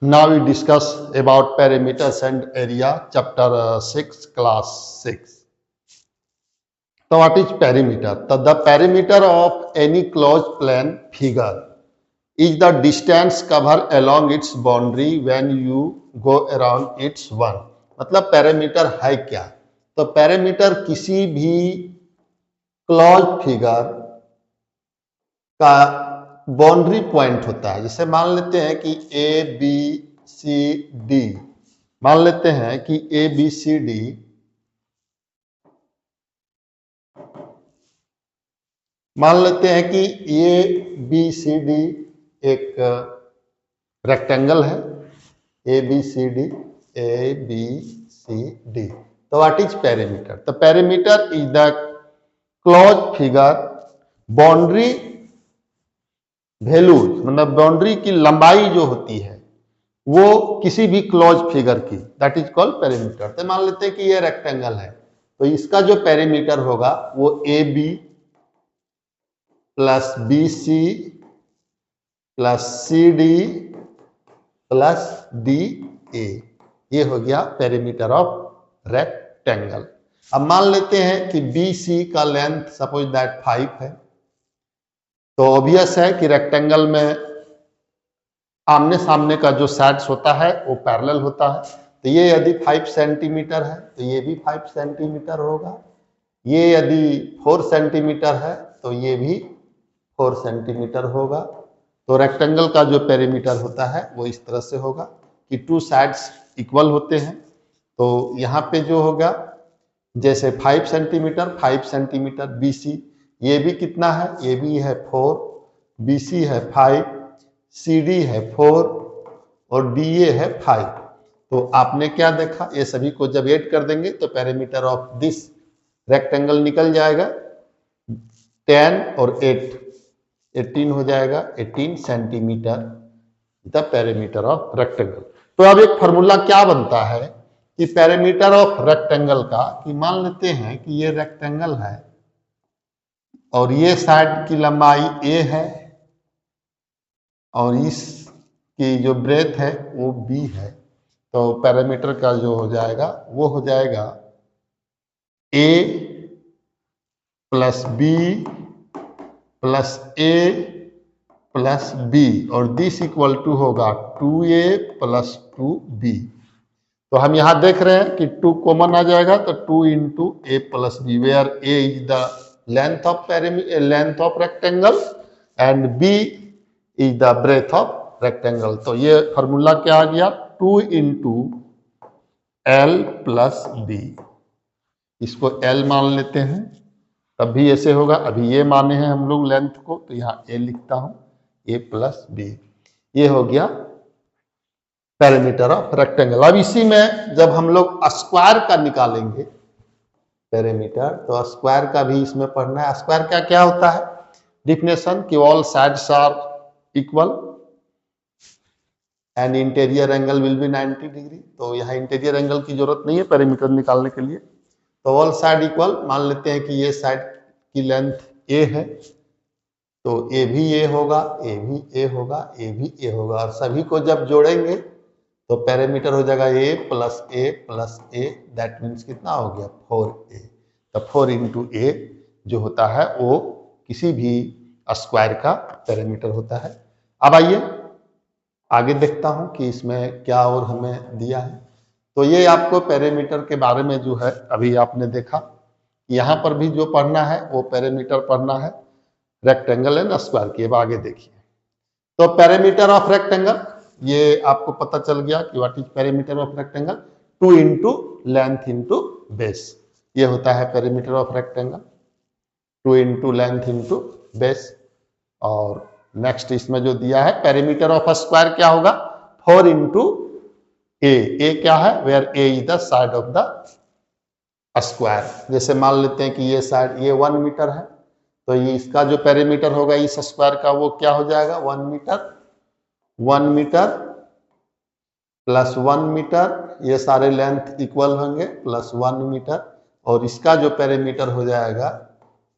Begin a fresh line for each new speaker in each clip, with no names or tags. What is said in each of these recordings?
Now we discuss about perimeters and area, chapter 6, class 6. So what is perimeter? The perimeter of any closed plane figure is the distance covered along its boundary when you go around its one. मतलब perimeter है क्या? तो perimeter किसी भी closed figure का boundary point होता है. जैसे मान लेते हैं कि ए बी सी डी, मान लेते हैं कि ए बी सी डी मान लेते हैं कि ए बी सी डी एक रेक्टेंगल है. A B C D, A B C D. तो व्हाट इज पेरीमीटर? तो perimeter is the close figure boundary values, मतलब बाउंड्री की लंबाई जो होती है वो किसी भी क्लोज फिगर की, दैट इज कॉल्ड पेरीमीटर. तो मान लेते हैं कि ये रेक्टेंगल है, तो इसका जो पेरीमीटर होगा वो A B plus B C plus C D plus D A, ये हो गया पेरीमीटर ऑफ रेक्टेंगल. अब मान लेते हैं कि बी सी का लेंथ सपोज दैट 5 है, तो ऑब्वियस है कि रेक्टेंगल में आमने सामने का जो साइड्स होता है वो पैरेलल होता है. तो ये यदि 5 सेंटीमीटर है तो ये भी 5 सेंटीमीटर होगा. ये यदि 4 सेंटीमीटर है तो ये भी 4 सेंटीमीटर होगा. तो रेक्टेंगल का जो पेरीमीटर होता है वो इस तरह से होगा कि 2 साइड्स इक्वल होते हैं. तो यहाँ पे जो होगा जैसे 5 सेंटीमीटर बी सी, ये भी कितना है, ये भी है 4, बी सी है 5, सी डी है 4 और डी ए है 5. तो आपने क्या देखा, ये सभी को जब ऐड कर देंगे तो पेरीमीटर ऑफ दिस रेक्टेंगल निकल जाएगा 10 और 8, 18 हो जाएगा. 18 centimetre the perimeter of rectangle. तो अब एक फॉर्मूला क्या बनता है कि पेरीमीटर ऑफ रेक्टेंगल का, कि मान लेते हैं कि ये रेक्टेंगल है और ये साइड की लंबाई a है और इसकी जो ब्रेथ है वो b है. तो पेरीमीटर का जो हो जाएगा वो हो जाएगा a plus B plus a plus b और दिस इक्वल टू होगा 2a प्लस 2b. तो हम यहां देख रहे हैं कि 2 कॉमन आ जाएगा तो 2 into A plus B, where a is the length of rectangle and b is the breadth of rectangle. तो ये फॉर्मूला क्या आ गया, 2 इंटू एल प्लस बी. इसको एल मान लेते हैं तब भी ऐसे होगा. अभी ये माने हैं हम लोग लेंथ को, तो यहाँ ए लिखता हूं, ए प्लस बी. ये हो गया पेरीमीटर ऑफ रेक्टेंगल. अब इसी में जब हम लोग स्क्वायर का निकालेंगे पेरीमीटर, तो स्क्वायर का भी इसमें पढ़ना है. स्क्वायर का क्या होता है, डिफिनेशन कि all sides are equal and interior angle will be 90 degree. तो यहाँ इंटीरियर एंगल की जरूरत नहीं है पेरीमीटर निकालने के लिए. तो ऑल साइड इक्वल, मान लेते हैं कि ये साइड की लेंथ ए है तो ए भी ए होगा, ए भी ए होगा, ए भी ए होगा, और सभी को जब जोड़ेंगे तो पेरीमीटर हो जाएगा a plus a, that means कितना हो गया 4a. तो 4 इंटू ए जो होता है वो किसी भी स्क्वायर का पेरीमीटर होता है. अब आइए आगे देखता हूं कि इसमें क्या और हमें दिया है. तो ये आपको पेरीमीटर के बारे में जो है अभी आपने देखा, यहाँ पर भी जो पढ़ना है वो पेरीमीटर पढ़ना है रेक्टेंगल एंड स्क्वायर की. अब आगे देखिए, तो पेरीमीटर ऑफ रेक्टेंगल ये आपको पता चल गया कि what is perimeter of rectangle, 2 into length into base. ये होता है perimeter of rectangle, 2 into length into base. और नेक्स्ट इसमें जो दिया है पेरीमीटर ऑफ स्क्वायर क्या होगा, 4 इंटू ए क्या है, where A is the side of the square. जैसे मान लेते हैं कि ये साइड ये 1 मीटर है, तो ये इसका जो पेरीमीटर होगा इस स्क्वायर का वो क्या हो जाएगा 1 मीटर प्लस 1 मीटर, ये सारे लेंथ इक्वल होंगे, प्लस 1 मीटर, और इसका जो पेरीमीटर हो जाएगा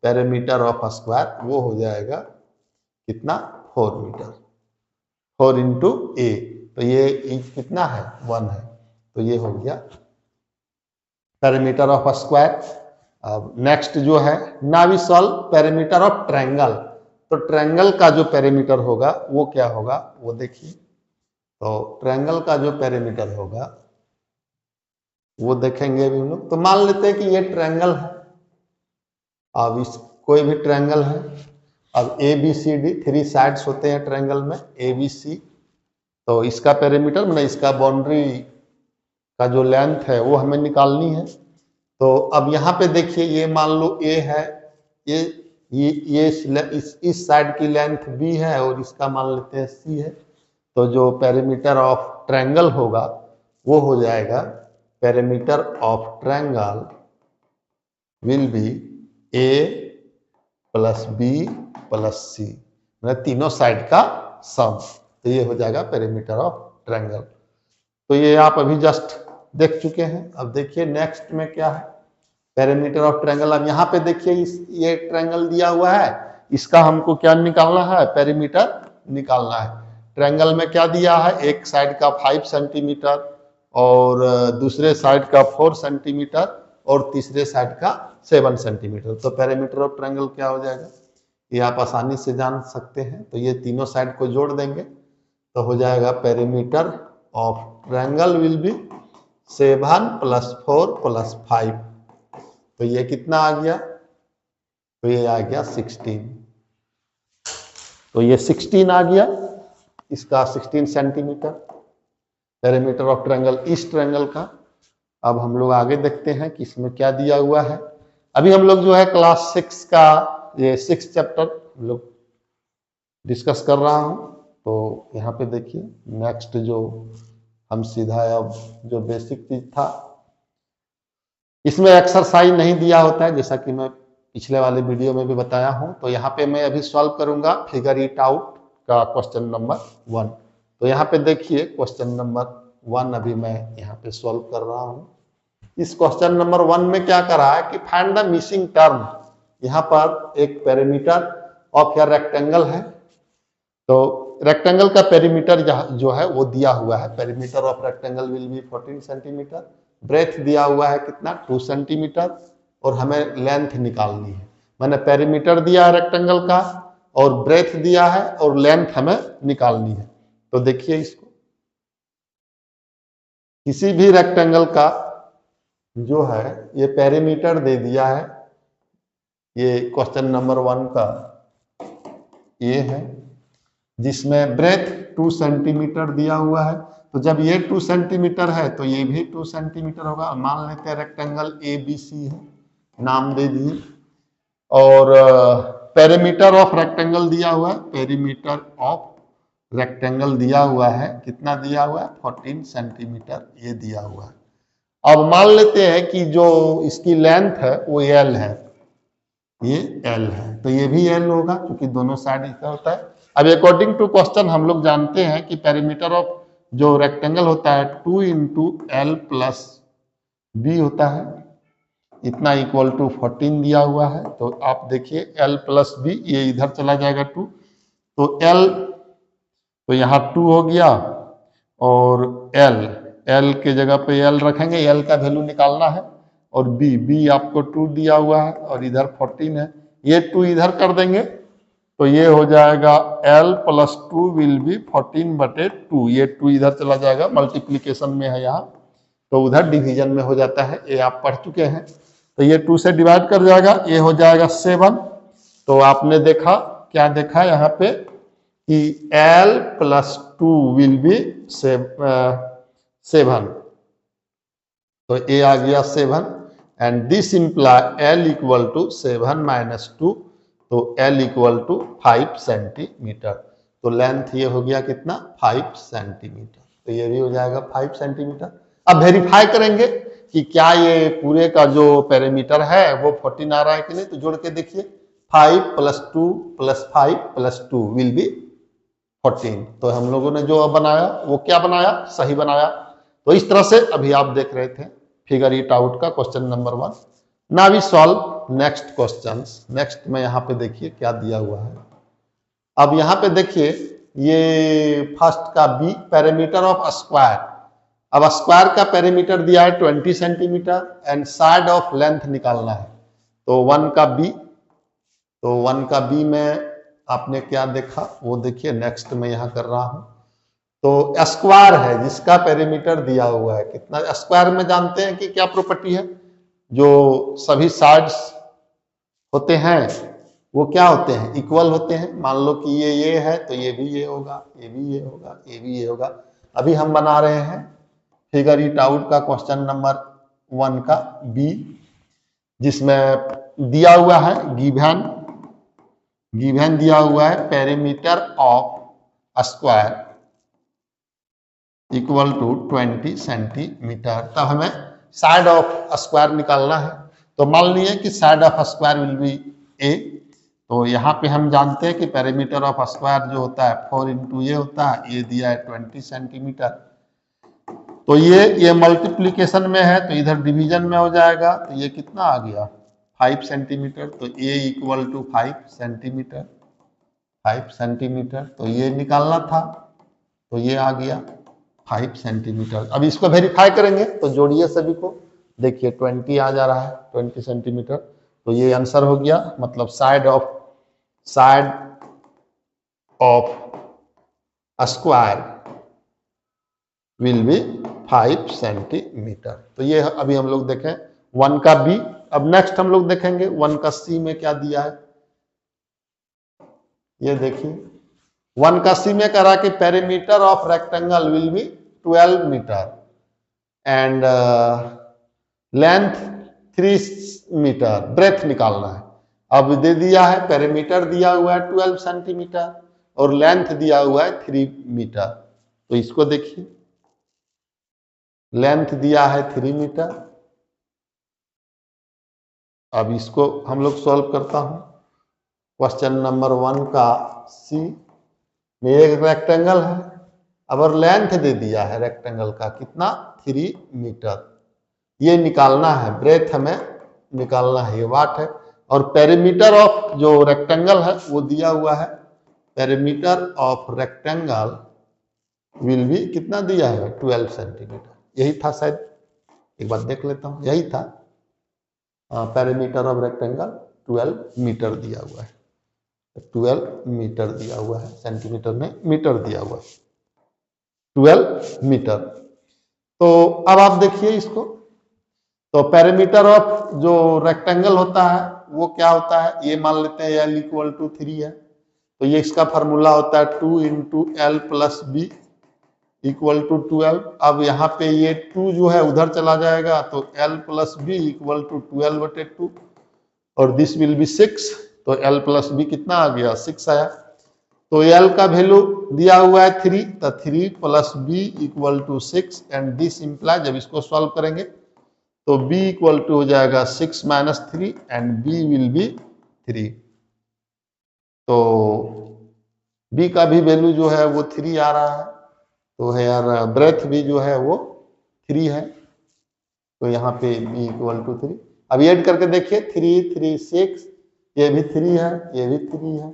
पेरीमीटर ऑफ स्क्वायर वो हो जाएगा कितना 4 मीटर. 4 इंटू ए, तो ये कितना है 1 है। तो ये हो गया पेरीमीटर ऑफ अ स्क्वायर। अब नेक्स्ट जो है now we solve perimeter of triangle. तो ट्रायंगल का जो पेरीमीटर होगा वो क्या होगा वो देखिए। तो ट्रायंगल का जो पेरीमीटर होगा वो देखेंगे अभी हम लोग। तो मान लेते हैं कि ये ट्रायंगल है। अब इस कोई भी ट्रायंगल है। अब A B C D 3 sides होते हैं ट्रायंगल में ए बी सी। तो इसका पेरीमीटर मतलब इसका बाउंड्री का जो लेंथ है वो हमें निकालनी है। तो अब यहाँ पे देखिए ये मान लो ए है, ये इस साइड की लेंथ बी है और इसका मान लेते हैं सी है। तो जो पेरीमीटर ऑफ ट्रायंगल होगा वो हो जाएगा perimeter of triangle will be a plus B plus c, मतलब तीनों साइड का सम। तो ये हो जाएगा पेरीमीटर ऑफ ट्रायंगल। तो ये आप अभी जस्ट देख चुके हैं। अब देखिए नेक्स्ट में क्या है पेरीमीटर ऑफ ट्रायंगल। अब यहाँ पे देखिए ये ट्रायंगल दिया हुआ है, इसका हमको क्या निकालना है पेरीमीटर निकालना है। ट्रायंगल में क्या दिया है, एक साइड का 5 सेंटीमीटर और दूसरे साइड का 4 सेंटीमीटर और तीसरे साइड का 7 सेंटीमीटर। तो पेरीमीटर ऑफ ट्रायंगल क्या हो जाएगा ये आप आसानी से जान सकते हैं। तो ये तीनों साइड को जोड़ देंगे तो हो जाएगा perimeter of triangle will B 7 + 4 + 5। तो ये कितना आ गया, तो ये आ गया 16। तो ये 16 आ गया, इसका 16 सेंटीमीटर पेरीमीटर ऑफ ट्रायंगल इस ट्रायंगल का। अब हम लोग आगे देखते हैं कि इसमें क्या दिया हुआ है। अभी हम लोग जो है क्लास 6 का ये 6 चैप्टर हम लोग डिस्कस कर रहा हूं। तो यहाँ पे देखिए नेक्स्ट जो हम सीधा अब जो बेसिक चीज था, इसमें एक्सरसाइज नहीं दिया होता है जैसा कि मैं पिछले वाले वीडियो में भी बताया हूं। तो यहाँ पे मैं अभी सॉल्व करूंगा फिगर इट आउट का क्वेश्चन नंबर 1। तो यहाँ पे देखिए क्वेश्चन नंबर 1 अभी मैं यहाँ पे सॉल्व कर रहा हूँ। इस क्वेश्चन नंबर 1 में क्या करा है कि फाइंड द मिसिंग टर्म। यहाँ पर एक पेरीमीटर ऑफ ए रेक्टेंगल है। तो रेक्टेंगल का पेरीमीटर जो है वो दिया हुआ है। Perimeter of rectangle will be 14 centimetre. Breadth दिया हुआ है कितना 2 सेंटीमीटर और हमें लेंथ निकालनी है। मैंने पेरीमीटर दिया है रेक्टेंगल का और ब्रेथ दिया है और लेंथ हमें निकालनी है। तो देखिए इसको किसी भी रेक्टेंगल का जो है ये पेरीमीटर दे दिया है। ये क्वेश्चन नंबर 1 का ये है जिसमें ब्रेथ 2 सेंटीमीटर दिया हुआ है। तो जब ये 2 सेंटीमीटर है तो ये भी 2 सेंटीमीटर होगा। मान लेते हैं रेक्टेंगल ए बी सी है, नाम दे दिए। और पेरीमीटर ऑफ रेक्टेंगल दिया हुआ है, पेरीमीटर ऑफ रेक्टेंगल दिया हुआ है, कितना दिया हुआ है 14 सेंटीमीटर ये दिया हुआ है। अब मान लेते हैं कि जो इसकी लेंथ है वो एल है, ये एल है तो ये भी एल होगा क्योंकि दोनों साइड इसका होता है। अब अकॉर्डिंग टू क्वेश्चन हम लोग जानते हैं कि पेरीमीटर ऑफ जो रेक्टेंगल होता है 2 × L + B होता है, इतना इक्वल टू 14 दिया हुआ है। तो आप देखिए L + B ये इधर चला जाएगा 2, तो L तो यहाँ 2 हो गया और L के जगह पे L रखेंगे, L का वैल्यू निकालना है। और B आपको 2 दिया हुआ है और इधर 14 है, ये 2 इधर कर देंगे तो ये हो जाएगा L + 2 विल बी 14/2। ये 2 इधर चला जाएगा, मल्टीप्लीकेशन में है यहाँ तो उधर डिवीजन में हो जाता है, ये आप पढ़ चुके हैं। तो ये 2 से डिवाइड कर जाएगा, ये हो जाएगा 7। तो आपने देखा क्या देखा यहाँ पे कि L + 2 विल बी 7। तो ये आ गया 7 एंड दिस इम्प्लाई L = 7 - 2। तो L = 5 सेंटीमीटर। तो लेंथ ये हो गया कितना 5 सेंटीमीटर। तो ये भी हो जाएगा 5 सेंटीमीटर। अब वेरीफाई करेंगे कि क्या ये पूरे का जो पेरीमीटर है वो 14 आ रहा है कि नहीं। तो जोड़ के देखिए 5 + 2 + 5 + 2 विल बी 14। तो हम लोगों ने जो बनाया वो क्या बनाया, सही बनाया। तो इस तरह से अभी आप देख रहे थे फिगर इट आउट का question number 1। Now we solve next questions. Next में यहाँ पे देखिए क्या दिया हुआ है। अब यहाँ पे देखिए ये फर्स्ट का बी, पेरीमीटर ऑफ स्क्वायर। अब स्क्वायर का पेरीमीटर दिया है 20 centimetre and side of length निकालना है। तो 1 का बी, तो 1 का बी में आपने क्या देखा वो देखिए, नेक्स्ट में यहां कर रहा हूं। तो स्क्वायर है जिसका पेरीमीटर दिया हुआ है कितना, स्क्वायर में जानते हैं कि क्या प्रॉपर्टी है, जो सभी साइड्स होते हैं वो क्या होते हैं, इक्वल होते हैं। मान लो कि ये है तो ये भी ये होगा, ये भी ये होगा, ये भी ये होगा। अभी हम बना रहे हैं फिगर इट आउट का क्वेश्चन नंबर 1 का बी, जिसमें दिया हुआ है गिवन दिया हुआ है perimeter of square equal to 20 centimetre. तब हमें साइड ऑफ स्क्वायर निकालना है। तो मान लीजिए कि side of square will be a. तो यहाँ पे हम जानते हैं कि पेरीमीटर ऑफ स्क्वायर जो होता है 4 इंटू ये होता है, ये दिया है 20 सेंटीमीटर। तो ये मल्टीप्लीकेशन में है तो इधर डिवीजन में हो जाएगा। तो ये कितना आ गया 5 सेंटीमीटर। तो ए इक्वल टू 5 सेंटीमीटर, 5 सेंटीमीटर। तो ये निकालना था, तो ये आ गया 5 सेंटीमीटर। अब इसको वेरीफाई करेंगे तो जोड़िए सभी को, देखिए 20 आ जा रहा है, 20 सेंटीमीटर। तो ये आंसर हो गया, मतलब side of square will B 5 centimetre. तो ये अभी हम लोग देखें 1 का बी। अब नेक्स्ट हम लोग देखेंगे 1 का सी में क्या दिया है। ये देखिए 1 का सी में कह रहा है कि perimeter of rectangle will be 12 metre and length 3 metre, breadth निकालना है। अब दे दिया है पेरीमीटर दिया हुआ है 12 सेंटीमीटर और लेंथ दिया हुआ है 3 मीटर। तो इसको देखिए, लेंथ दिया है 3 मीटर। अब इसको हम लोग सॉल्व करता हूं। क्वेश्चन नंबर 1 का सी में एक रेक्टेंगल है, अब और लेंथ दे दिया है रेक्टेंगल का कितना 3 मीटर। ये निकालना है, ब्रेथ हमें निकालना है, ये वाट है। और पेरीमीटर ऑफ जो रेक्टेंगल है वो दिया हुआ है, perimeter of rectangle will B कितना दिया है 12 सेंटीमीटर। यही था शायद, एक बार देख लेता हूं, यही था। पेरीमीटर ऑफ रेक्टेंगल 12 मीटर दिया हुआ है, 12 मीटर दिया हुआ है, सेंटीमीटर में मीटर दिया हुआ है, 12 मीटर। तो अब आप देखिए इसको, तो पेरीमीटर ऑफ जो रेक्टेंगल होता है वो क्या होता है, ये मान लेते हैं L इक्वल टू 3 है। तो ये इसका फार्मूला होता है 2 into L plus B equal to 12। अब यहाँ पे ये 2 जो है उधर चला जाएगा, तो L plus B equal to 12/2 और दिस विल बी 6। तो L प्लस बी कितना आ गया 6 आया। तो L का वैल्यू दिया हुआ है 3, तो 3 plus B equal to 6 and this imply, जब इसको सॉल्व करेंगे तो b इक्वल टू हो जाएगा 6 minus 3 and b will be 3। तो b का भी वैल्यू जो है वो 3 आ रहा है। तो है यार ब्रेथ भी जो है वो 3 है। तो यहाँ पे b इक्वल टू 3। अब ऐड करके देखिए 3 3 6, ये भी 3 है, ये भी 3 है,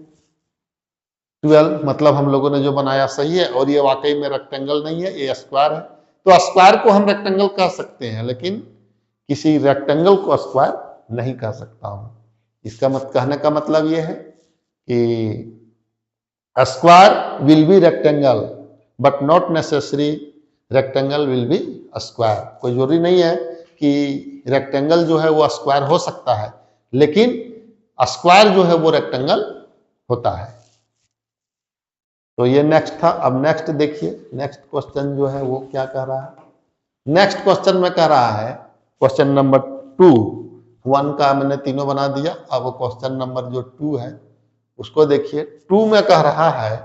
12। मतलब हम लोगों ने जो बनाया सही है, और ये वाकई में रेक्टेंगल नहीं है, ये स्क्वायर है। तो स्क्वायर को हम रेक्टेंगल कह सकते हैं, लेकिन किसी रेक्टेंगल को स्क्वायर नहीं कह सकता हूं। इसका कहने का मतलब यह है कि square will B rectangle but not necessary rectangle will B square. कोई जरूरी नहीं है कि रेक्टेंगल जो है वो स्क्वायर हो सकता है, लेकिन स्क्वायर जो है वो रेक्टेंगल होता है। तो ये नेक्स्ट था। अब नेक्स्ट देखिए, नेक्स्ट क्वेश्चन जो है वो क्या कह रहा है। नेक्स्ट क्वेश्चन में कह रहा है क्वेश्चन नंबर 2, 1 का मैंने तीनों बना दिया। अब क्वेश्चन नंबर जो 2 है उसको देखिए। 2 में कह रहा है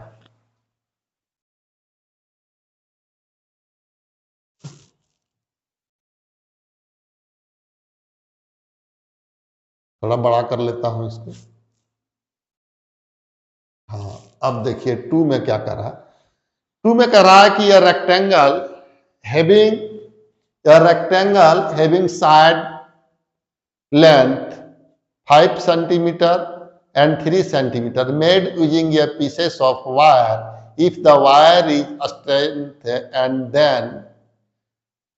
थोड़ा बड़ा कर लेता हूं इसको। हाँ, अब देखिए 2 में क्या कर रहा है। 2 में कह रहा है कि यह rectangle having side length 5 centimeter and 3 centimeter made using a pieces of wire if the wire is strength and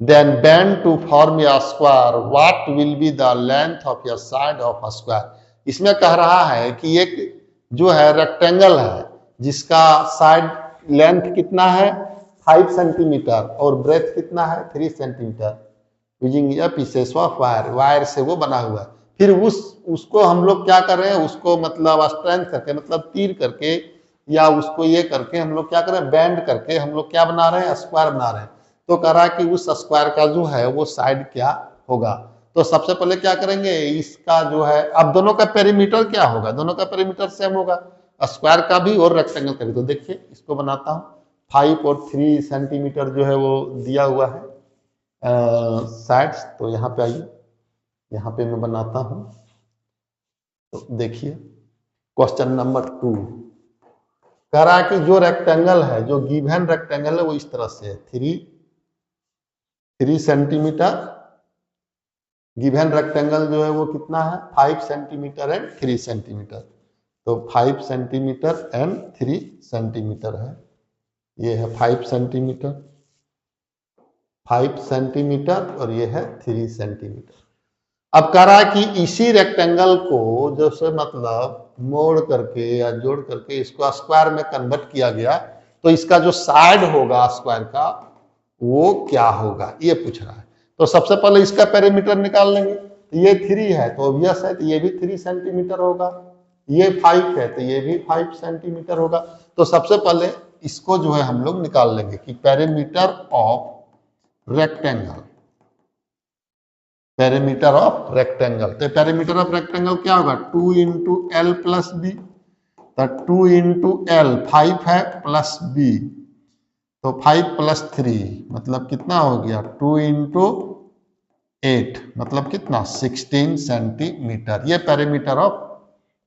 then bend to form a square, what will be the length of a side of a square? इसमें कह रहा है कि एक जो है rectangle है जिसका साइड लेंथ कितना है 5 सेंटीमीटर और ब्रेथ कितना है 3 centimetre using A pieces of wire, wire से वो बना हुआ है। फिर उसको हम लोग क्या कर रहे हैं, उसको मतलब स्ट्रेंथ करके मतलब तीर करके या उसको ये करके हम लोग क्या कर रहे हैं, बेंड करके हम लोग क्या बना रहे हैं, स्क्वायर बना रहे हैं। तो कह रहा है कि उस स्क्वायर का जो है वो साइड क्या होगा। तो सबसे पहले क्या करेंगे, इसका जो है अब दोनों का पेरीमीटर क्या होगा, दोनों का पेरीमीटर सेम होगा, स्क्वायर का भी और रेक्टेंगल का भी। तो देखिए इसको बनाता हूं, 5 और 3 सेंटीमीटर जो है वो दिया हुआ है साइड्स। तो यहाँ पे आइए, यहाँ पे मैं बनाता हूं। तो देखिए क्वेश्चन नंबर 2 कह रहा है कि जो रेक्टेंगल है, जो गिवन रेक्टेंगल है वो इस तरह से है 3 सेंटीमीटर। गिवन रेक्टेंगल जो है वो कितना है 5 सेंटीमीटर एंड 3 सेंटीमीटर। तो 5 सेंटीमीटर एंड 3 सेंटीमीटर है, ये है 5 सेंटीमीटर, 5 सेंटीमीटर और ये है 3 सेंटीमीटर। अब कह रहा है कि इसी रेक्टेंगल को जैसे मतलब मोड़ करके या जोड़ करके इसको स्क्वायर में कन्वर्ट किया गया, तो इसका जो साइड होगा स्क्वायर का वो क्या होगा, ये पूछ रहा है। तो सबसे पहले इसका पेरीमीटर निकाल लेंगे। तो ये 3 है तो ऑब्वियस है तो ये भी 3 सेंटीमीटर होगा, ये 5 है तो ये भी 5 सेंटीमीटर होगा। तो सबसे पहले इसको जो है हम लोग निकाल लेंगे कि perimeter of rectangle, perimeter of rectangle. तो पेरीमीटर ऑफ रेक्टेंगल क्या होगा 2 इंटू एल प्लस बी। तो 2 इंटू एल 5 है प्लस बी, तो 5 प्लस 3 मतलब कितना हो गया 2 इंटू 8 मतलब कितना 16 सेंटीमीटर। ये पेरीमीटर ऑफ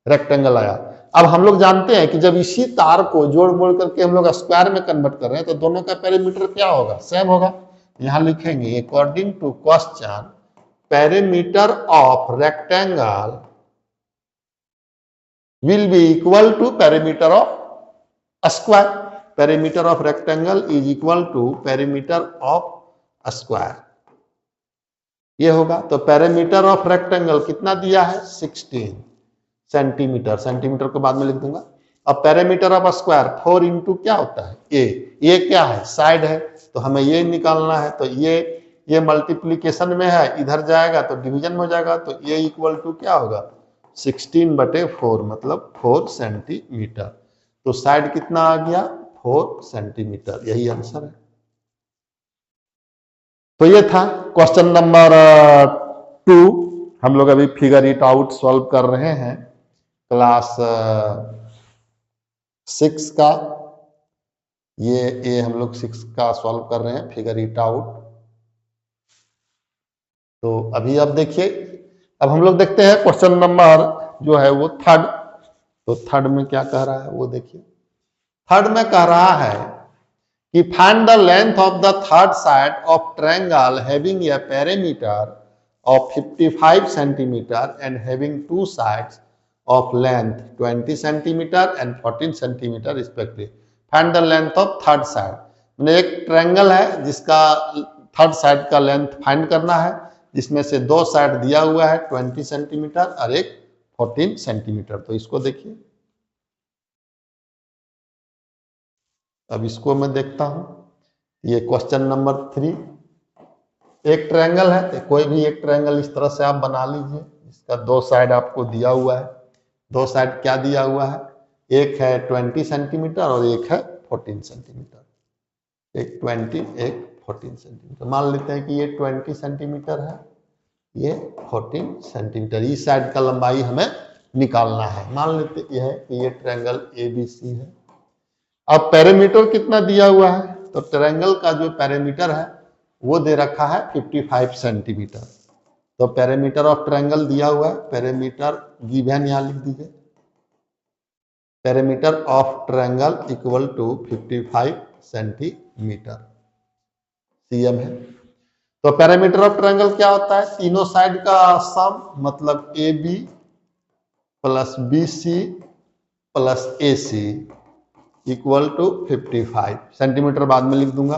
रेक्टेंगल आया। अब हम लोग जानते हैं कि जब इसी तार को जोड़ मोड़ करके हम लोग स्क्वायर में कन्वर्ट कर रहे हैं तो दोनों का पेरीमीटर क्या होगा, सेम होगा। यहां लिखेंगे according to question perimeter of rectangle will be equal to perimeter of square. Perimeter of rectangle is equal to perimeter of square, ये होगा। तो पेरीमीटर ऑफ रेक्टेंगल कितना दिया है 16 सेंटीमीटर, सेंटीमीटर को बाद में लिख दूंगा। अब पेरीमीटर ऑफ स्क्वायर 4 इंटू क्या होता है ये क्या है साइड है, तो हमें ये निकालना है। तो ये मल्टीप्लीकेशन में है, इधर जाएगा तो डिवीजन में हो जाएगा। तो ये इक्वल टू क्या होगा 16/4 मतलब 4 सेंटीमीटर। तो साइड कितना आ गया 4 सेंटीमीटर, यही आंसर है। तो ये था क्वेश्चन नंबर 2। हम लोग अभी फिगर इट आउट सॉल्व कर रहे हैं क्लास 6 का। ये हम लोग 6 का सॉल्व कर रहे हैं फिगर इट आउट। तो अभी अब देखिए, अब हम लोग देखते हैं क्वेश्चन नंबर जो है वो 3rd। तो 3rd में क्या कह रहा है वो देखिए। 3rd में कह रहा है कि find the length of the third side of triangle having a perimeter of 55 centimetre and having 2 sides of length 20 centimetre and 14 centimetre respective. Find the length of third side, मैंने एक ट्रायंगल है जिसका third side का length find करना है, जिसमें से 2 side दिया हुआ है 20 सेंटीमीटर और एक 14 सेंटीमीटर। तो इसको देखिए, अब इसको मैं देखता हूं। ये क्वेश्चन नंबर 3, एक ट्रायंगल है तो कोई भी एक ट्रायंगल इस तरह से आप बना लीजिए, इसका 2 साइड आपको दिया हुआ है। 2 साइड क्या दिया हुआ है, एक है 20 सेंटीमीटर और एक है 14 सेंटीमीटर। एक 20 एक 14 सेंटीमीटर। मान लेते हैं कि ये 20 सेंटीमीटर है, ये 14 सेंटीमीटर। इस साइड का लंबाई हमें निकालना है। मान लेते हैं कि ये ट्रायंगल ABC है। अब पेरीमीटर कितना दिया हुआ है, तो ट्रायंगल का जो पेरीमीटर है वो दे रखा है 55 सेंटीमीटर। तो पेरीमीटर ऑफ ट्रायंगल दिया हुआ है, पेरीमीटर गिवन यहां लिख दीजिए, perimeter of triangle equal to 55 centimetre cm है। तो पेरीमीटर ऑफ ट्रायंगल क्या होता है, तीनों साइड का सम मतलब AB plus BC plus AC equal to 55 centimetre बाद में लिख दूंगा।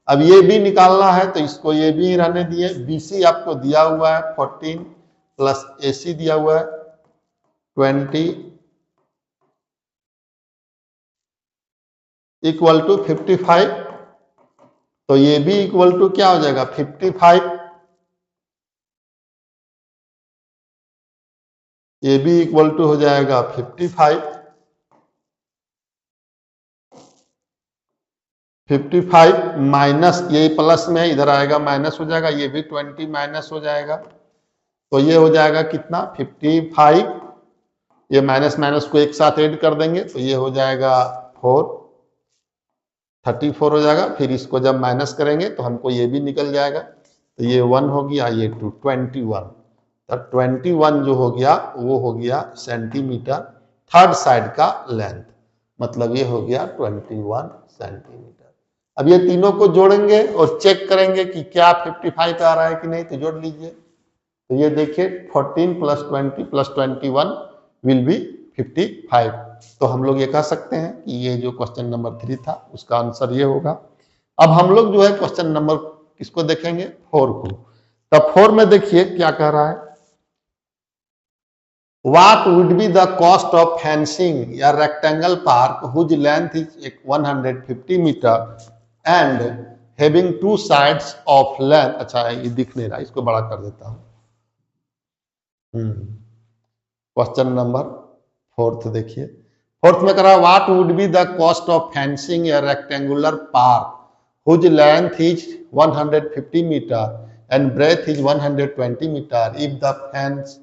अब ये भी निकालना है तो इसको ये भी रहने दिए। BC आपको दिया हुआ है 14 प्लस AC दिया हुआ है 20 इक्वल टू 55। तो ये भी इक्वल टू क्या हो जाएगा 55, ये भी इक्वल टू हो जाएगा 55। 55 माइनस, ये प्लस में इधर आएगा माइनस हो जाएगा, ये भी 20 माइनस हो जाएगा। तो ये हो जाएगा कितना 55, ये माइनस माइनस को एक साथ ऐड कर देंगे तो ये हो जाएगा 34 हो जाएगा। फिर इसको जब माइनस करेंगे तो हमको ये भी निकल जाएगा, तो ये 1 हो गया, ये 2 21। तो 21 जो हो गया वो हो गया सेंटीमीटर थर्ड साइड का लेंथ, मतलब ये हो गया 21 सेंटीमीटर। अब ये तीनों को जोड़ेंगे और चेक करेंगे कि क्या 55 आ रहा है कि नहीं, तो जोड़ लीजिए। तो ये देखिए 14 प्लस 20 प्लस 21 विल बी 55। तो हम लोग ये कह सकते हैं कि ये जो क्वेश्चन नंबर 3 था उसका आंसर ये होगा। अब हम लोग जो है क्वेश्चन नंबर किसको देखेंगे 4 को। तब 4 में देखिए क्या कह रहा है, What would be the cost of fencing a rectangle park whose length is 150 meter and having two sides of length। अच्छा ये दिख नहीं रहा, इसको बड़ा कर देता हूं। क्वेश्चन नंबर 4 देखिए, 4 में करा what would be the cost of fencing a rectangular park whose length is 150 metre and breadth is 120 metre if the fence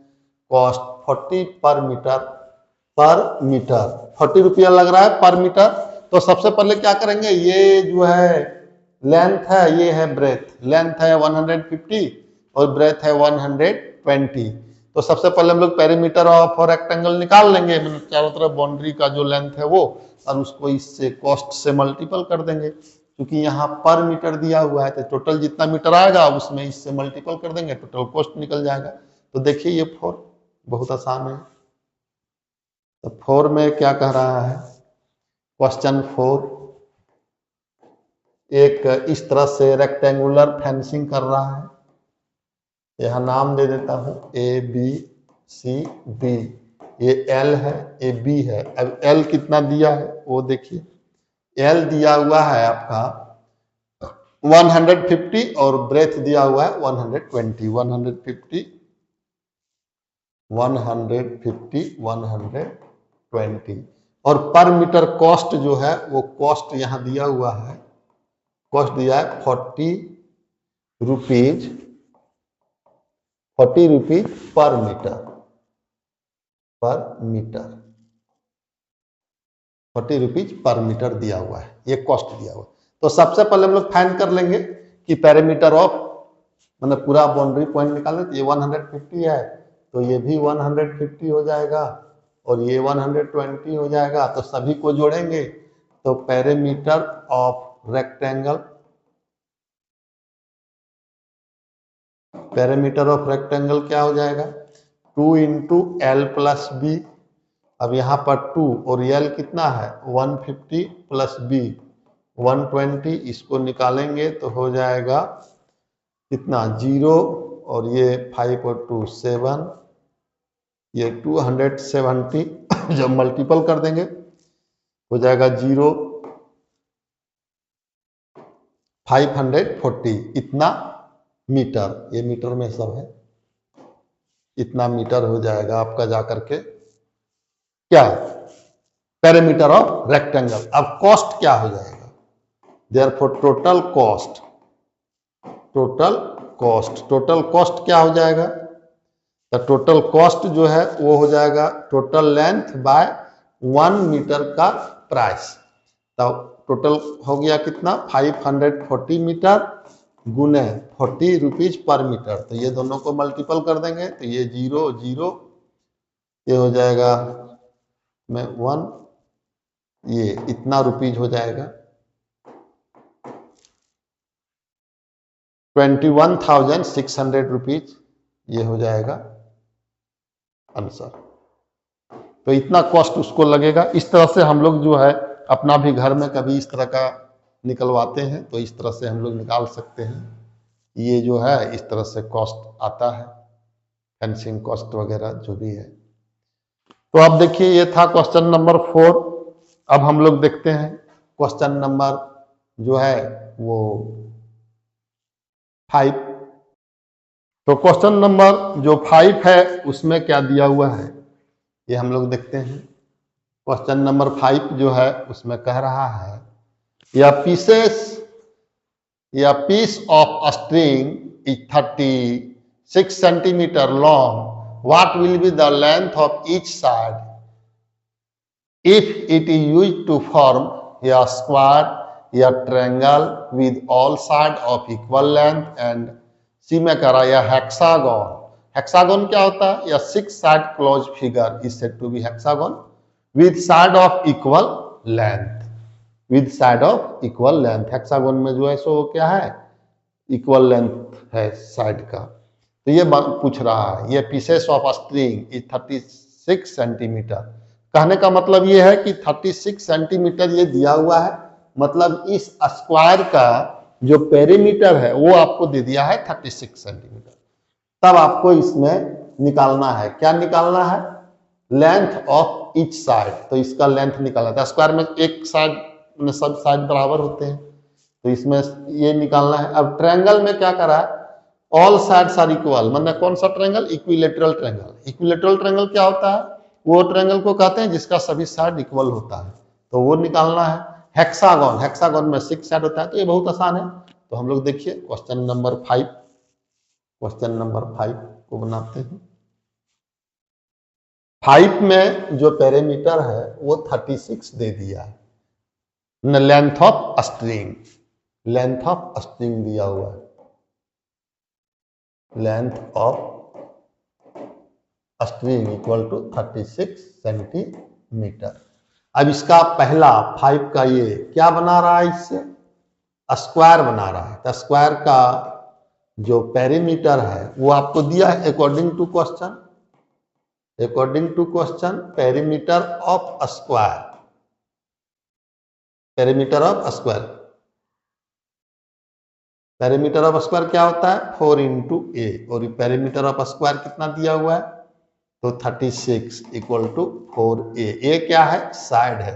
cost 40 per metre 40 रुपया लग रहा है पर मीटर। तो सबसे पहले क्या करेंगे, ये जो है लेंथ है, ये है ब्रेथ, लेंथ है 150 और ब्रेथ है 120। तो सबसे पहले हम लोग पेरीमीटर ऑफ रेक्टेंगल निकाल लेंगे, चारों तरफ बाउंड्री का जो लेंथ है वो, और उसको इससे कॉस्ट से मल्टीपल कर देंगे। क्योंकि यहाँ पर मीटर दिया हुआ है तो टोटल जितना मीटर आएगा उसमें इससे मल्टीपल कर देंगे, टोटल कॉस्ट निकल जाएगा। तो देखिए ये 4 बहुत आसान है। तो 4 में क्या कह रहा है, क्वेश्चन 4 एक इस तरह से रेक्टेंगुलर फेंसिंग कर रहा है। यहां नाम दे देता हूं ABCD, ये L है, ये B है। अब L कितना दिया है वो देखिए, L दिया हुआ है आपका 150 और ब्रेथ दिया हुआ है 120, 150 120 और पर मीटर कॉस्ट जो है वो कॉस्ट यहां दिया हुआ है, कॉस्ट दिया है 40 rupees per metre, 40 rupees per metre दिया हुआ है, ये कॉस्ट दिया हुआ है। तो सबसे पहले हम लोग फाइंड कर लेंगे कि पेरीमीटर ऑफ मतलब पूरा बाउंड्री पॉइंट निकालना। तो ये 150 है तो ये भी 150 हो जाएगा और ये 120 हो जाएगा। तो सभी को जोड़ेंगे तो perimeter of rectangle, perimeter of rectangle क्या हो जाएगा 2 इंटू L प्लस B। अब यहाँ पर 2 और L कितना है 150 प्लस B 120, इसको निकालेंगे तो हो जाएगा कितना 0 और ये 5 और 2 7, ये 270 जब मल्टीपल कर देंगे हो जाएगा 0 540, इतना मीटर, ये मीटर में सब है, इतना मीटर हो जाएगा आपका जाकर के क्या पेरीमीटर ऑफ रेक्टेंगल। अब कॉस्ट क्या हो जाएगा, देयरफॉर टोटल कॉस्ट क्या हो जाएगा, तो टोटल कॉस्ट जो है वो हो जाएगा टोटल लेंथ बाय 1 मीटर का प्राइस। तो टोटल हो गया कितना 540 मीटर गुने 40 रुपीज पर मीटर। तो ये दोनों को मल्टीपल कर देंगे तो ये 0 0, ये हो जाएगा में 1, ये इतना रुपीज हो जाएगा 21,600 रुपीज, ये हो जाएगा आंसर। तो इतना कॉस्ट उसको लगेगा। इस तरह से हम लोग जो है अपना भी घर में कभी इस तरह का निकलवाते हैं तो इस तरह से हम लोग निकाल सकते हैं। ये जो है इस तरह से कॉस्ट आता है, फेंसिंग कॉस्ट वगैरह जो भी है। तो अब देखिए ये था क्वेश्चन नंबर 4। अब हम लोग देखते हैं क्वेश्चन नंबर जो है वो 5। तो क्वेश्चन नंबर जो 5 है उसमें क्या दिया हुआ है ये हम लोग देखते हैं। क्वेश्चन नंबर 5 जो है उसमें कह रहा है या piece of string is 36 centimeter long. What will be the length of each side if it is used to form a square, a triangle with all sides of equal length and सी में करा या hexagon. Hexagon क्या होता है? या 6 side close figure is said to be hexagon with side of equal length. With side of equal length, hexagon में जो है सो क्या है? इक्वल लेंथ है साइड का। तो ये पूछ रहा है ये pieces of string is 36 centimetre. कहने का मतलब ये है कि 36 सेंटीमीटर ये दिया हुआ है, मतलब इस स्क्वायर का जो पेरीमीटर है वो आपको दे दिया है 36 सेंटीमीटर। तब आपको इसमें निकालना है, क्या निकालना है? Length of each side. तो इसका लेंथ निकालना था। स्क्वायर में एक साइड में सब साइड बराबर होते हैं, तो इसमें ये निकालना है। अब ट्रायंगल में क्या करा है? ऑल साइड्स आर इक्वल, मतलब कौन सा triangle? Equilateral triangle. Equilateral triangle क्या होता है? वो ट्रायंगल को कहते हैं जिसका सभी साइड इक्वल होता है, तो वो निकालना है। हेक्सागन, हेक्सागन में 6 साइड होता है, तो ये बहुत आसान है। तो हम लोग देखिए क्वेश्चन नंबर 5, क्वेश्चन नंबर 5 को बनाते हैं। 5 में जो पेरीमीटर है वो 36 दे दिया है। Length of string, length of string दिया हुआ है, length of string equal to 36 centimetre. अब इसका पहला 5 का ये क्या बना रहा है? इससे स्क्वायर बना रहा है। तो स्क्वायर का जो पेरीमीटर है वो आपको दिया है according to question. According to question perimeter of square, perimeter of square, perimeter of square क्या होता है? 4 इंटू ए। और पेरीमीटर ऑफ स्क्वायर कितना दिया हुआ है? तो 36 इक्वल टू 4a। ए क्या है? साइड है,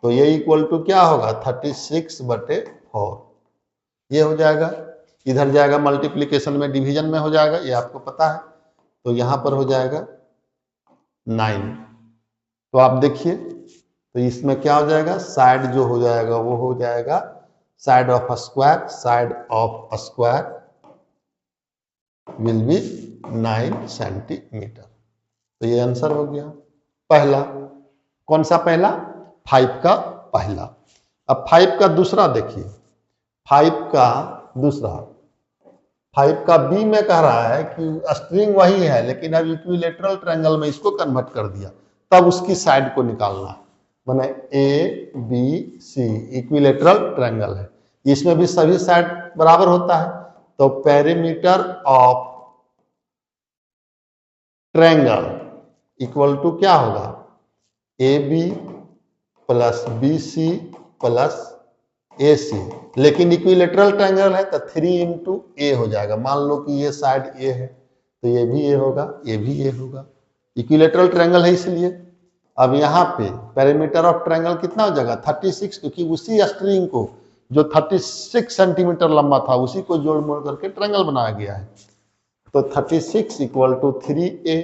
तो ये इक्वल टू क्या होगा? 36/4। ये हो जाएगा, इधर जाएगा मल्टीप्लीकेशन में, डिवीजन में हो जाएगा, ये आपको पता है। तो यहां पर हो जाएगा 9। तो आप देखिए तो इसमें क्या हो जाएगा? साइड जो हो जाएगा वो हो जाएगा side of square, side of square will B 9 centimetre. तो ये आंसर हो गया पहला। कौन सा पहला? 5 का पहला। अब 5 का दूसरा देखिए। 5 का दूसरा, 5 का बी में कह रहा है कि स्ट्रिंग वही है लेकिन अब इक्विलेटरल ट्रायंगल में इसको कन्वर्ट कर दिया, तब उसकी साइड को निकालना है। माने A B C equilateral triangle है, इसमें भी सभी साइड बराबर होता है। तो perimeter of triangle equal to क्या होगा? A B plus B C plus A C. लेकिन इक्विलेटरल ट्रायंगल है तो 3 इंटू ए हो जाएगा। मान लो कि ये साइड ए है तो ये भी ए होगा, ये भी ए होगा। इक्विलेटरल ट्रायंगल है इसलिए। अब यहाँ पे पेरीमीटर ऑफ ट्रायंगल कितना हो जाएगा? 36, क्योंकि उसी स्ट्रिंग को जो 36 सेंटीमीटर लंबा था उसी को जोड़ मोड़ करके ट्रायंगल बनाया गया है। तो 36 इक्वल टू 3a।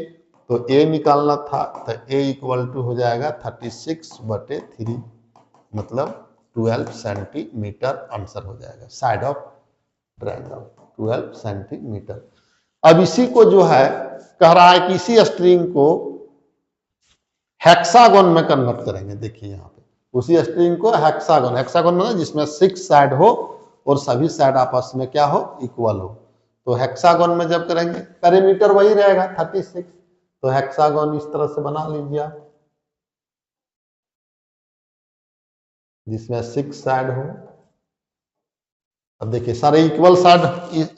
तो a निकालना था तो a इक्वल टू हो जाएगा 36/3, मतलब 12 सेंटीमीटर आंसर हो जाएगा। Side of triangle 12 centimetre. अब इसी को जो है कह रहा है कि इसी स्ट्रिंग को हेक्सागन में कन्वर्ट करेंगे। देखिए यहाँ पे उसी स्ट्रिंग को हेक्सागन, हेक्सागन मतलब जिसमें 6 साइड हो और सभी साइड आपस में क्या हो? इक्वल हो। तो हेक्सागन में जब करेंगे पेरीमीटर वही रहेगा 36, तो हेक्सागन इस तरह से बना लीजिए आप, जिसमें 6 साइड हो। अब देखिए सारे इक्वल साइड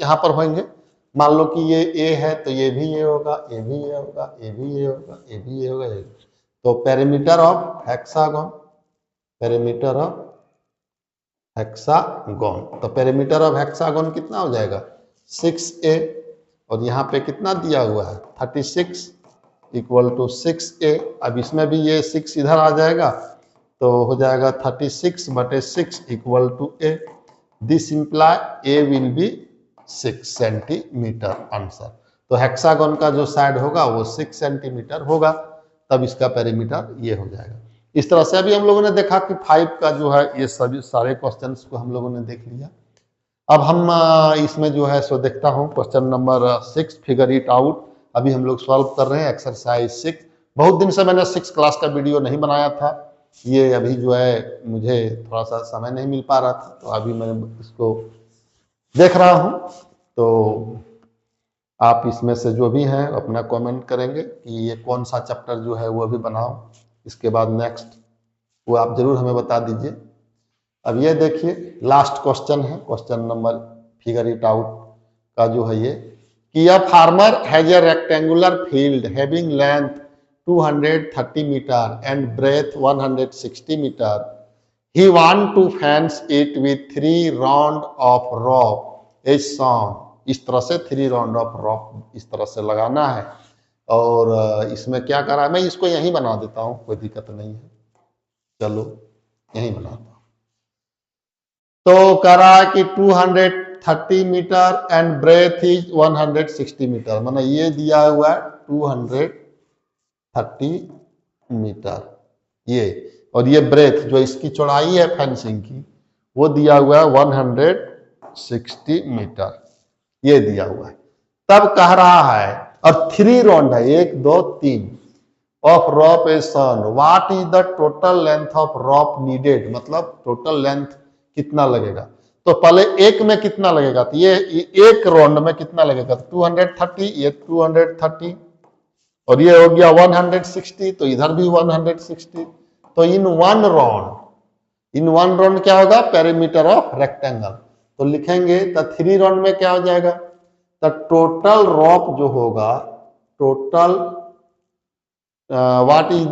यहां पर होंगे। मान लो कि ये ए है तो ये भी ये होगा, ये भी ये होगा, ये भी ये होगा, ये भी ये होगा, ये। तो perimeter of hexagon perimeter of hexagon. तो पेरीमीटर ऑफ हेक्सागोन कितना हो जाएगा 6a, और यहाँ पे कितना दिया हुआ है 36 इक्वल टू 6a। अब इसमें भी ये 6 इधर आ जाएगा तो हो जाएगा 36/6 equal to a। This imply a will be 6 centimetre answer. तो हेक्सागोन का जो साइड होगा वो 6 सेंटीमीटर होगा, तब इसका पेरीमीटर ये हो जाएगा। इस तरह से अभी हम लोगों ने देखा कि 5 का जो है ये सभी सारे क्वेश्चंस को हम लोगों ने देख लिया। अब हम इसमें जो है सो देखता हूँ question number 6, figure it out. अभी हम लोग सॉल्व कर रहे हैं एक्सरसाइज 6। बहुत दिन से मैंने 6 क्लास का वीडियो नहीं बनाया था, ये अभी जो है मुझे थोड़ा सा समय नहीं मिल पा रहा था, तो अभी मैं इसको देख रहा हूँ। तो आप इसमें से जो भी हैं अपना कमेंट करेंगे कि ये कौन सा चैप्टर जो है वो भी बनाओ, इसके बाद नेक्स्ट वो आप जरूर हमें बता दीजिए। अब ये देखिए लास्ट क्वेश्चन है, question number figure it out का जो है ये कि a farmer has a rectangular field having length 230 metre and breadth 160 metre. He want to fence it with 3 round of rope as shown। इस तरह से 3 round of rope इस तरह से लगाना है, और इसमें क्या करा है, मैं इसको यहीं बना देता हूं, कोई दिक्कत नहीं है, चलो यहीं बनाता हूं। तो करा कि 230 metre and breadth is 160 metre, माना ये दिया हुआ है 230 मीटर ये, और ये ब्रेथ जो इसकी चौड़ाई है फेंसिंग की वो दिया हुआ है 160 मीटर, ये दिया हुआ है। तब कह रहा है, और 3 राउंड है 1 2 3 of rope is sun, what is the total length of rope needed, मतलब टोटल लेंथ कितना लगेगा। तो पहले एक में कितना लगेगा, तो ये एक राउंड में कितना लगेगा 230, ये 230 और ये हो गया 160, तो इधर भी 160। तो इन वन राउंड क्या होगा पेरीमीटर ऑफ रेक्टेंगल। तो लिखेंगे तो 3 राउंड में क्या हो जाएगा, तो टोटल रॉप जो होगा, total what is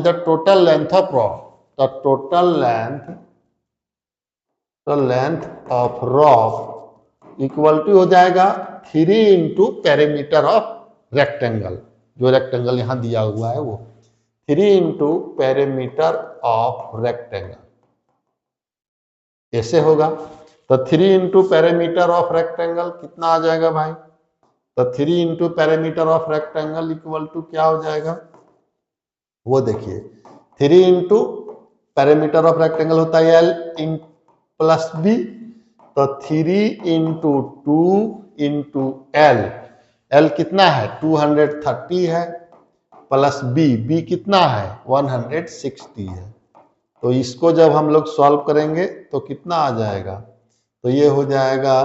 the total length of rope, तो total length of rope equal to हो जाएगा 3 इंटू पेरीमीटर ऑफ रेक्टेंगल, जो रेक्टेंगल यहां दिया हुआ है वो 3 इंटू पेरीमीटर ऑफ रेक्टेंगल, ऐसे होगा। तो 3 इंटू पेरीमीटर ऑफ रेक्टेंगल कितना आ जाएगा भाई, तो 3 into perimeter of rectangle equal to क्या हो जाएगा, वो देखिए 3 इंटू पेरीमीटर ऑफ रेक्टेंगल होता है एल इन प्लस बी, तो 3 इंटू 2 इंटू एल कितना है 230 है, प्लस बी कितना है 160 है। तो इसको जब हम लोग सॉल्व करेंगे तो कितना आ जाएगा, तो ये हो जाएगा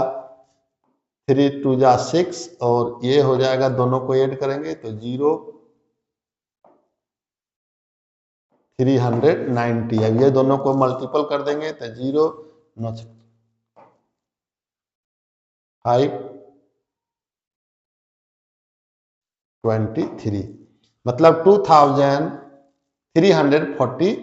3 2 जा 6, और ये हो जाएगा, दोनों को ऐड करेंगे तो 0 390। अब ये दोनों को मल्टीपल कर देंगे तो 0 9 5 23, मतलब 2340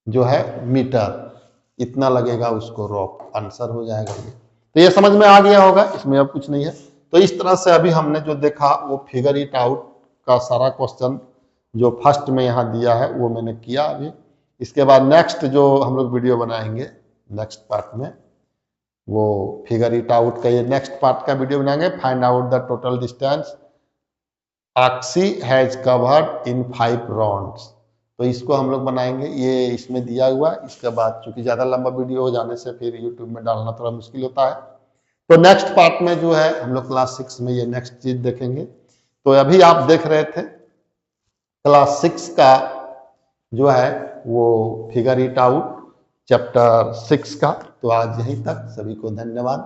जो है मीटर, इतना लगेगा उसको रॉप, आंसर हो जाएगा ये। तो ये समझ में आ गया होगा, इसमें अब कुछ नहीं है। तो इस तरह से अभी हमने जो देखा वो फिगर इट आउट का सारा क्वेश्चन जो फर्स्ट में यहाँ दिया है वो मैंने किया अभी। इसके बाद नेक्स्ट जो हम लोग वीडियो बनाएंगे नेक्स्ट पार्ट में, वो फिगर इट आउट का ये नेक्स्ट पार्ट का वीडियो बनाएंगे, find out the total distance oxy has covered in 5 rounds. तो इसको हम लोग बनाएंगे, ये इसमें दिया हुआ है। इसके बाद चूंकि ज्यादा लंबा वीडियो हो जाने से फिर यूट्यूब में डालना थोड़ा मुश्किल होता है, तो नेक्स्ट पार्ट में जो है हम लोग क्लास 6 में ये नेक्स्ट चीज देखेंगे। तो अभी आप देख रहे थे क्लास 6 का जो है वो फिगर इट आउट चैप्टर 6 का। तो आज यहीं तक, सभी को धन्यवाद।